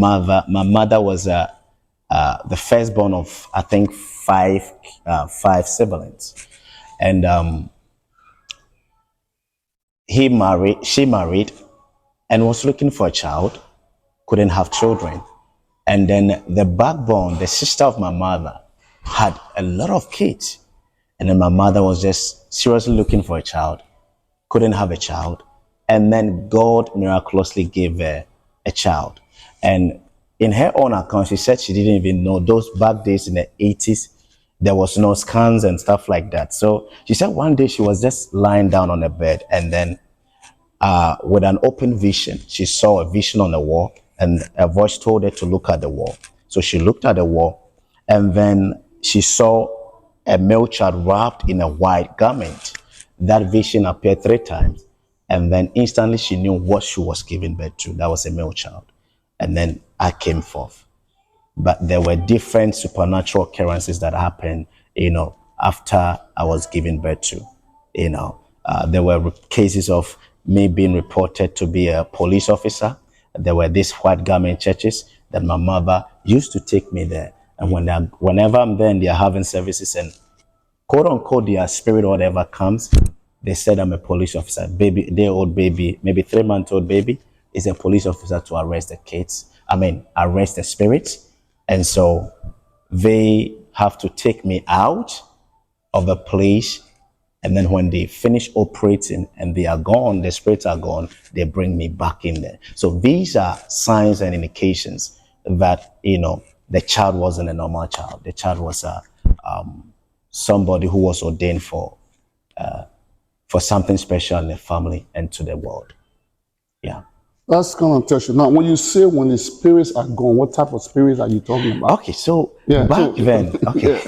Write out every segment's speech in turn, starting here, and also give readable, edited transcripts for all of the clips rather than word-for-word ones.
My mother was the firstborn of I think five siblings, and she married, and was looking for a child, couldn't have children, and then the backbone, the sister of my mother, had a lot of kids, and then my mother was just seriously looking for a child, couldn't have a child, and then God miraculously gave her a child. And in her own account, she said she didn't even know those back days in the 80s, there was no scans and stuff like that. So she said one day she was just lying down on the bed, and then with an open vision, she saw a vision on the wall, and a voice told her to look at the wall. So she looked at the wall, and then she saw a male child wrapped in a white garment. That vision appeared 3 times, and then instantly she knew what she was giving birth to. That was a male child. And then I came forth. But there were different supernatural occurrences that happened, after I was giving birth to. There were cases of me being reported to be a police officer. There were these white garment churches that my mother used to take me there. And whenever I'm there and they're having services and quote unquote their spirit or whatever comes, they said I'm a police officer. Baby, their old baby, maybe 3-month-old baby, is a police officer to arrest the kids. Arrest the spirits. And so they have to take me out of the place. And then when they finish operating and they are gone, the spirits are gone, they bring me back in there. So these are signs and indications that, the child wasn't a normal child. The child was somebody who was ordained for something special in the family and to the world. Yeah. That's kind of touching. Now, when you say when the spirits are gone, what type of spirits are you talking about? Okay, so back then, okay.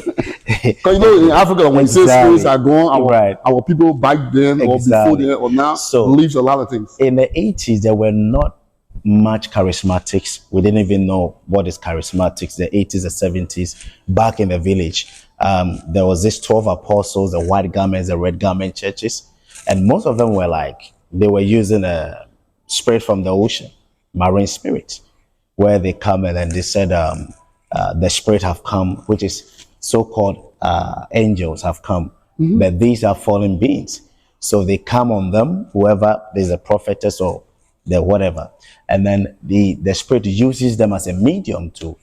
Because in Africa, when you say spirits are gone, our people back then or before then or now believes a lot of things. In the 80s, there were not much charismatics. We didn't even know what is charismatics. The 80s, the 70s, back in the village, there was this 12 apostles, the white garments, the red garment churches, and most of them were they were using a spirit from the ocean, marine spirit, where they come and then they said the spirit have come, which is so-called angels have come, but these are fallen beings. So they come on them, whoever there's a prophetess or the whatever, and then the spirit uses them as a medium to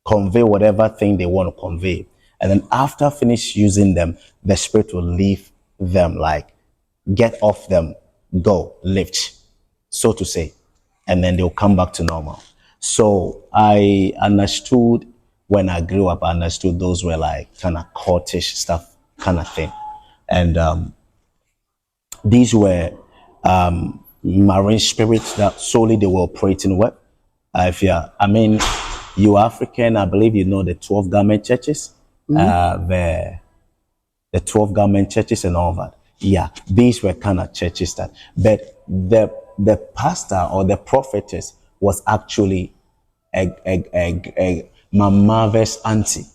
convey whatever thing they want to convey. And then after finish using them, the spirit will leave them, get off them, go, lift, so to say, and then they'll come back to normal. So I understood when I grew up, I understood those were kind of cultish stuff kind of thing. And these were marine spirits that solely they were operating with. You African, I believe you know the 12 garment churches, the 12 garment churches and all that. Yeah, these were kind of churches but the pastor or the prophetess was actually my mother's auntie.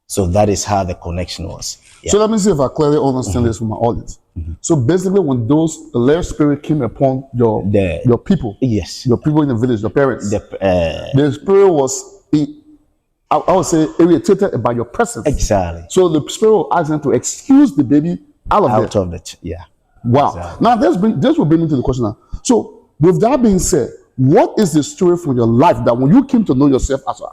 So that is how the connection was. Yeah. So let me see if I clearly understand this from my audience. So basically, when those alert spirit came upon your people, yes, your people in the village, your parents, the spirit was, I would say, irritated by your presence. Exactly. So the spirit will ask them to excuse the baby out of it. Yeah. Wow. Exactly. Now this will bring me to the question now. So with that being said, what is the story from your life that when you came to know yourself as a